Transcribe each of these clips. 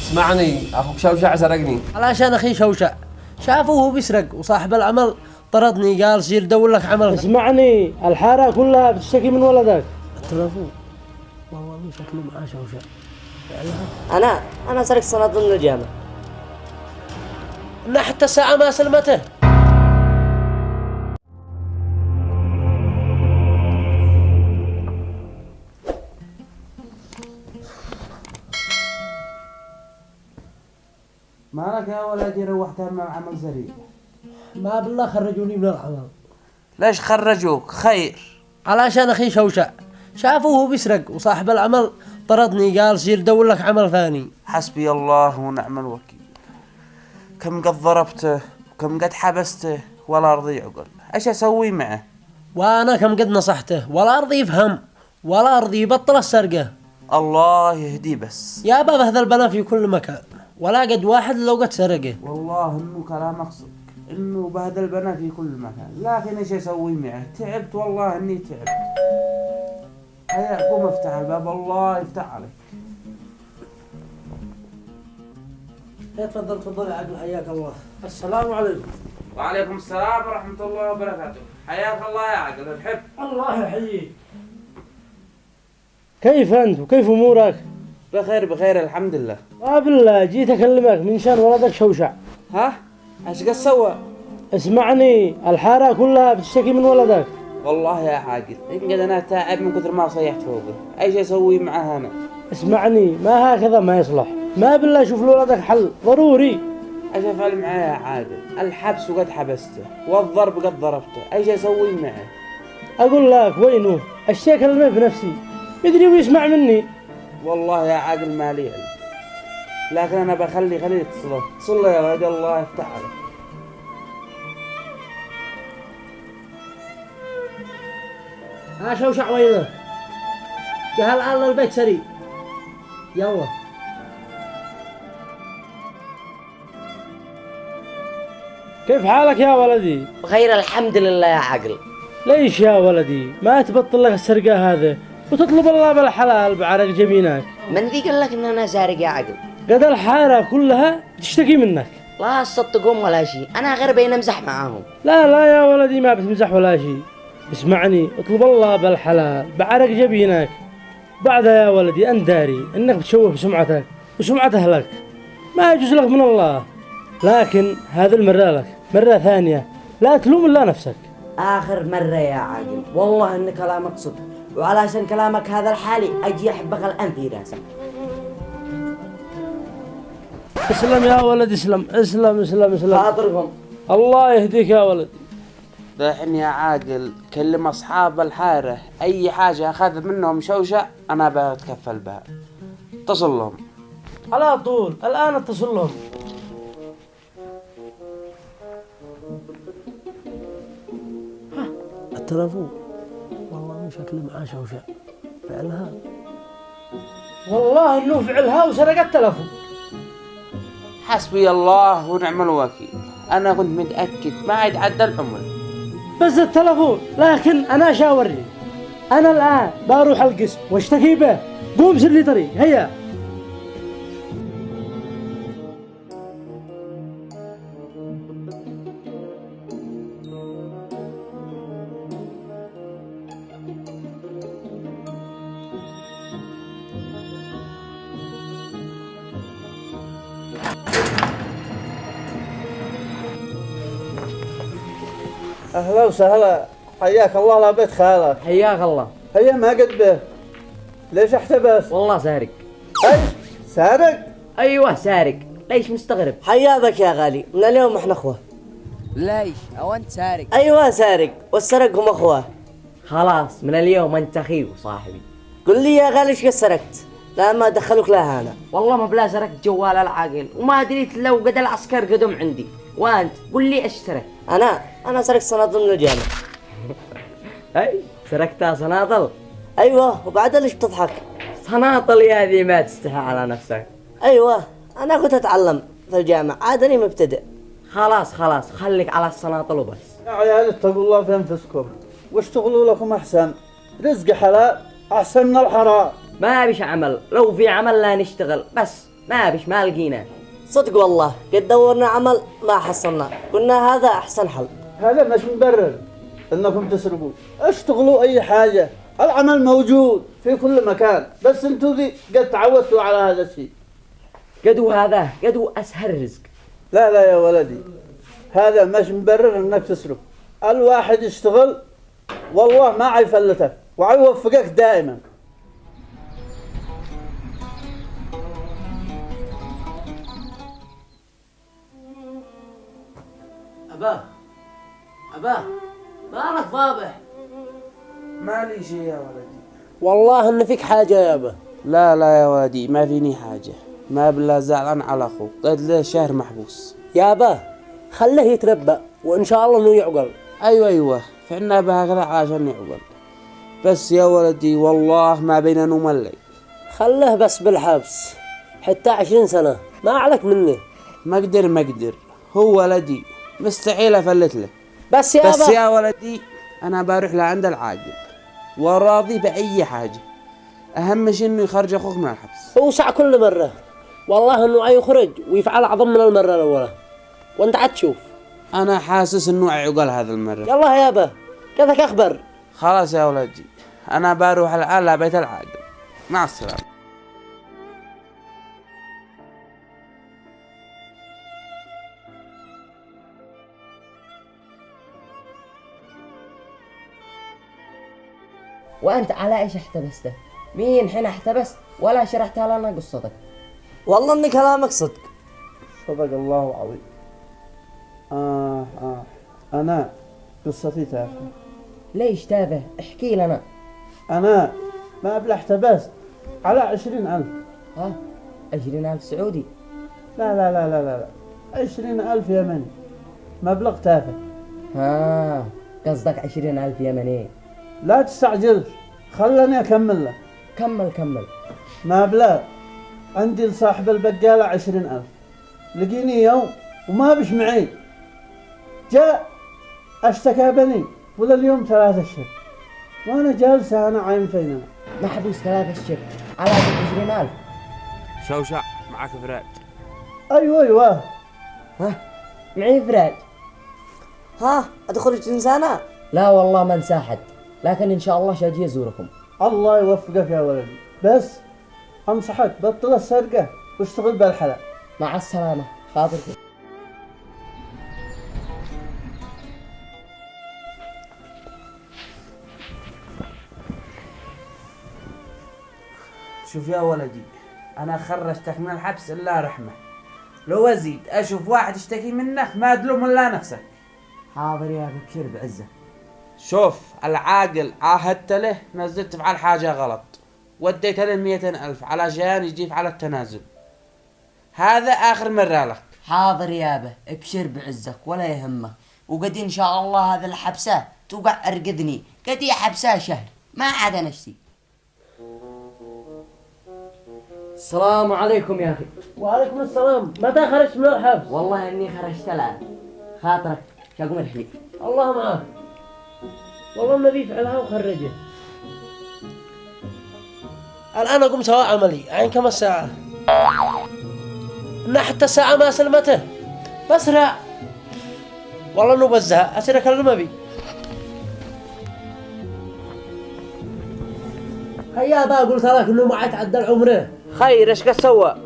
اسمعني، اخوك شوشع سرقني. علشان اخي شوشع شافه وهو بيسرق وصاحب العمل طردني، قال سير دور لك عمل. اسمعني، الحارة كلها بتشتكي من ولدك. التلفون والله شكله معاه شوشع. انا سرقت صناديق من الجامع. إن حتى الساعة ما سلمته. مالك يا ولدي روحتها مع عمل سريع؟ ما بالله خرجوني من العمل. ليش خرجوك؟ خير. علشان اخي شوشع شافه وهو بيسرق وصاحب العمل طردني، قال سير دور لك عمل ثاني. حسبي الله ونعم الوكيل. كم قد ضربته وكم قد حبسته ولا رضي يعقل. ايش اسوي معه؟ وانا كم قد نصحته ولا ارضي يفهم ولا ارضي يبطل السرقة. الله يهديه بس. يا بابا هذا البنا في كل مكان ولا قد واحد لو قد سرقه. والله انه كلامك صدق، انه بهذا البنا في كل مكان، لكن ايش اسوي معه؟ تعبت والله اني تعبت. هيا قوم افتح الباب، الله يفتح عليك. تفضل تفضل يا عقل، حياك الله. السلام عليكم. وعليكم السلام ورحمة الله وبركاته. حياك الله يا عقل الحب. الله يحييك. كيف أنت وكيف أمورك؟ بخير بخير الحمد لله. بالله جيت أكلمك من شان ولدك شوشع. ها؟ ايش قد سوى؟ اسمعني، الحارة كلها بتشتكي من ولدك. والله يا عاقل إن قد أنا تعب من كثر ما صيحت فوقه. ايش اسوي معه انا؟ اسمعني، ما هكذا ما يصلح. ما بالله شوف لولدك حل ضروري. ايش افعل معه يا عاقل؟ الحبس وقد حبسته والضرب قد ضربته، ايش اسوي معه؟ أقول لك وينه؟ الشيء أكلمه بنفسي يدري ويسمع مني. والله يا عاقل ما لي علم، لكن انا خليه يتصل. اتصل يا ولد، الله يفتح عليك. ها شوشع وينه؟ جه الآن للبيت سريع. يلا. كيف حالك يا ولدي؟ بخير الحمد لله يا عقل. ليش يا ولدي ما تبطل لك السرقة هذا وتطلب الله بالحلال بعرق جبينك؟ من ذي قال لك ان انا سارق يا عقل؟ قد الحارة كلها تشتكي منك. لا تصدقهم ولا شيء، انا غير بين امزح معاهم. لا يا ولدي ما بتمزح ولا شيء. اسمعني، اطلب الله بالحلال بعرق جبينك. بعدها يا ولدي أنت داري انك بتشوه بسمعتك وسمعة اهلك، ما يجوز لك من الله. لكن هذه المرة لك، مرة ثانية لا تلوم الا نفسك. اخر مرة يا عقل، والله ان كلامك صدق، وعلشان كلامك هذا الحالي اجي احبك الان في راسك. اسلم يا ولد، اسلم. خاطرهم. الله يهديك يا ولد. دحين يا عاقل كلم اصحاب الحارة، اي حاجة اخذ منهم شوشع انا بتكفل بها. اتصل لهم على طول الان اتصل لهم. التلفون والله شكله معاه شوشع. فعلها والله انه فعلها وسرق التلفون. حسبي الله ونعم الوكيل. انا كنت متأكد ما يتعدى العمر. بس التلفون، لكن انا شاورني. انا الان بروح القسم واشتكي به. قوم سر لي طريق، هيا. أهلا وسهلا، حياك الله لبيت خالك. حياك الله. هيا ما قد به. ليش احتبس؟ والله سارق. ايش؟ سارق؟ ايوه سارق، ليش مستغرب؟ حيا بك يا غالي، من اليوم احنا اخوه. ليش؟ او انت سارق؟ ايوه سارق، والسرق هم اخوه. خلاص من اليوم انت اخي وصاحبي. قل لي يا غالي ايش قد سرقت؟ لا ما دخلوك لها انا. والله ما بلا سرقت جوال العاقل، وما دريت لو قد العسكر قدم عندي. وانت قل لي ايش سرقت؟ انا سرقت صنادل من الجامع. اي سرقتها صناطل؟ ايوه، وبعدها ليش بتضحك؟ صناطل يا ذي ما تستحى على نفسك. ايوه انا كنت اتعلم في الجامعة، عاد اني مبتدئ. خلاص خليك على الصناطل وبس. يا عيال اتقوا الله في انفسكم واشتغلوا لكم احسن. رزق حلال احسن من الحرام. ما بيش عمل، لو في عمل لا نشتغل، بس ما لقينا. صدق والله قد دورنا عمل ما حصلنا، قلنا هذا أحسن حل. هذا مش مبرر انكم تسرقوا. اشتغلوا اي حاجة، العمل موجود في كل مكان، بس انتوا ذي قد تعودتوا على هذا الشيء. قدو أسهل رزق. لا لا يا ولدي، هذا مش مبرر انك تسرق. الواحد يشتغل والله ما عيفلتك وعيوفقك دائما. أباه مالك فاضح؟ مالي شيء يا ولدي. والله إن فيك حاجة يابا. لا لا يا ولدي ما فيني حاجة، ما بالله زعلان على أخوك، قد له شهر محبوس. يابا خله يتنبأ وإن شاء الله إنه يعقل. أيوة فعنا بهكذا عشان يعقل، بس يا ولدي والله ما بيننا ملي. خله بس بالحبس حتى 20 سنة، ما عليك مني. ما أقدر، هو ولدي مستحيل أفلت له. بس يا ولدي أنا بروح لعند العاقل وراضي بأي حاجة، أهم شيء إنه يخرج أخوك من الحبس. هو ساعة كل مرة والله إنه يخرج ويفعل أعظم من المرة الأولى، وأنت عتشوف. أنا حاسس إنه عقل هذا المرة. يلا يابا كذاك أخبر. خلاص يا ولدي أنا بروح الآن لبيت العاقل، مع السلامة. وأنت على إيش احتبسته؟ مين حين احتبست ولا شرحتها لنا قصتك؟ والله إن كلامك صدق. صدق الله العظيم. أنا قصتي تافهة. ليش تافه؟ احكي لنا. أنا ما أبلع احتبست على 20,000. 20,000 سعودي؟ لا لا لا لا لا 20,000 يمني، مبلغ تافه. قصدك 20,000 يمني. لا تستعجل، خلني أكمل لك. كمل. مبلغ عندي لصاحب البقالة 20,000، لقيني يوم وما بش معي، جاء اشتكى بني ولا اليوم 3 أشهر وانا جالسة انا عايم فينا محبوس 3 أشهر على 20,000. شوشع معك فراد. ايوه معي فراج. أدخل تنسانا؟ لا والله ما انسى احد، لكن ان شاء الله شاجي ازوركم. الله يوفقك يا ولدي، بس انصحك بطل السرقة واشتغل بالحلال. مع السلامة خاطركم. شوف يا ولدي أنا خرجتك من الحبس إلا رحمة، لو أزيد أشوف واحد يشتكي منك ما تلوم إلا نفسك. حاضر يا بكر بعزة. شوف العاقل عاهدت له نزلت تفعل حاجة غلط، وديت له 200,000 علشان يجيب على التنازل، هذا آخر مرة لك. حاضر يابا ابشر بعزك ولا يهمك، وقد ان شاء الله هذا الحبسة توقع ارقدني، قد يا حبسة شهر ما عاد نفسي. السلام عليكم يا اخي. وعليكم السلام. متى خرجت من الحبس؟ والله اني خرجت الان. خاطرك شاقوم الحليب. الله معاك. والله النبي فعلها وخرجه. الآن أقوم سواء عملي. عين كم الساعة؟ إن حتى الساعة ما سلمته. بسرع. والله إنه بزهق. أصير أكلم أبي. هيا بقى قلت لك إنه ما يتعدى عمره. خير إيش قد سوى؟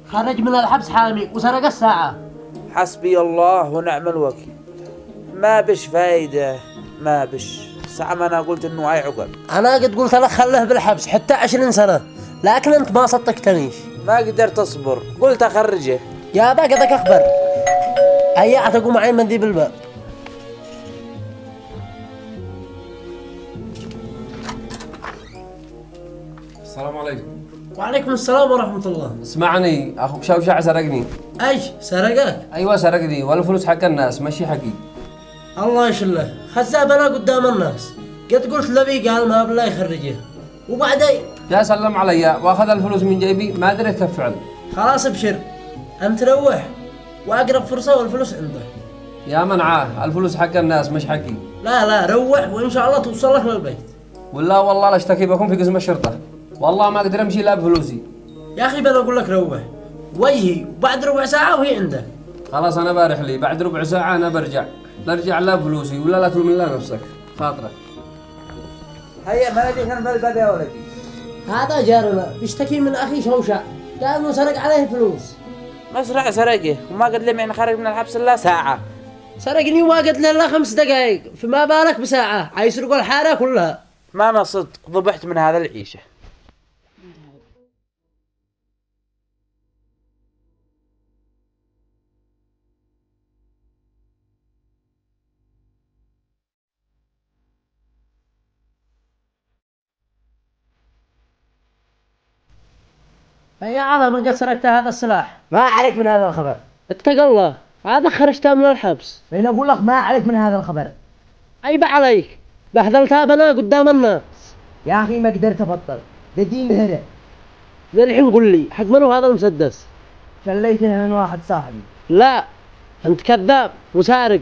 خرج من الحبس حامي وسرق الساعة. حسبي الله ونعم الوكيل، ما بش فايدة ما بش. ساعة ما أنا قلت إنه أي عقل. أنا قد قلت لك خله بالحبس حتى 20 سنة، لكن أنت ما صدقتنيش. ما قدرت أصبر، قلت أخرجه. يا با قدك أخبر. هيا أعتقوا معي من ذي بالباب. السلام عليكم. وعليكم السلام ورحمة الله. اسمعني، اخوك شوشع سرقني. ايش سرقك؟ ايوه سرقني، والفلوس حق الناس ماشي حقي. الله يشله، خزابنا قدام الناس. قد قلت لبي قال ما بالله يخرجه. وبعدين جاء سلم علي واخذ الفلوس من جيبي، ما ادري كيف فعل. خلاص ابشر، انت روح واقرب فرصة والفلوس عندك. يا منعاه، الفلوس حق الناس مش حقي. لا روح وان شاء الله توصل لك للبيت. ولا والله لا اشتكي بكم في قسم الشرطة، والله ما اقدر امشي الا بفلوسي. يا اخي بنا اقول لك روح، وجهي وبعد ربع ساعة وهي عنده. خلاص انا بارح لي، بعد ربع ساعة انا برجع. لا ارجع لا فلوسي ولا لا تلوم الله نفسك خاطرك. هيا ما ندري كان بالباب يا ولدي. هذا جارنا بيشتكي من أخي شوشع، قال إنه سرق عليه فلوس. مسرع سرقه وما قد لم يعني خارج من الحبس الا ساعة. سرقني وما قد له 5 دقائق، فما بالك بساعة، حيسرقوا الحارة كلها. ما أنا صدق ضبحت من هذا العيشة. يا عظم قد سرقت هذا السلاح. ما عليك من هذا الخبر. اتق الله، هذا خرجتها من الحبس. فين أقول لك ما عليك من هذا الخبر. عيب عليك، بهذلتها بنا قدام الناس. يا أخي ما قدرت أبطل، ده دين هرع. زي الحين قل لي حق منو هذا المسدس؟ شليته من واحد صاحبي. لا انت كذاب وسارق.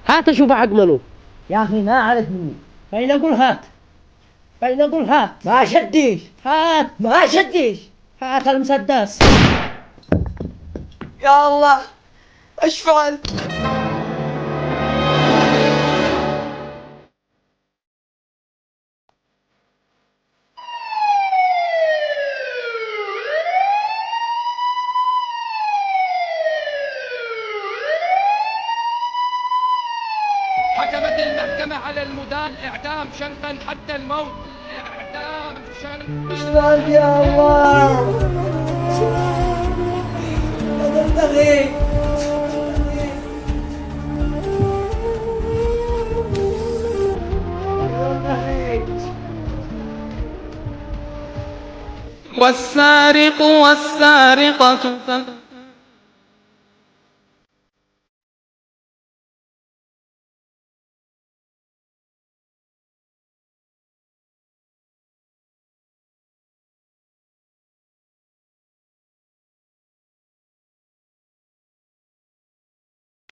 هات اشوف حق منو. يا أخي ما عليك مني. فين اقول هات، فين اقول هات. ما شديش. هات ما شديش. هات المسدس. يا الله ايش فعلت؟ حكمت المحكمة على المدان إعدام شنقا حتى الموت. إعدام شنقا. اشتغلت يا الله. قدرت أخي. والسارق والسارقة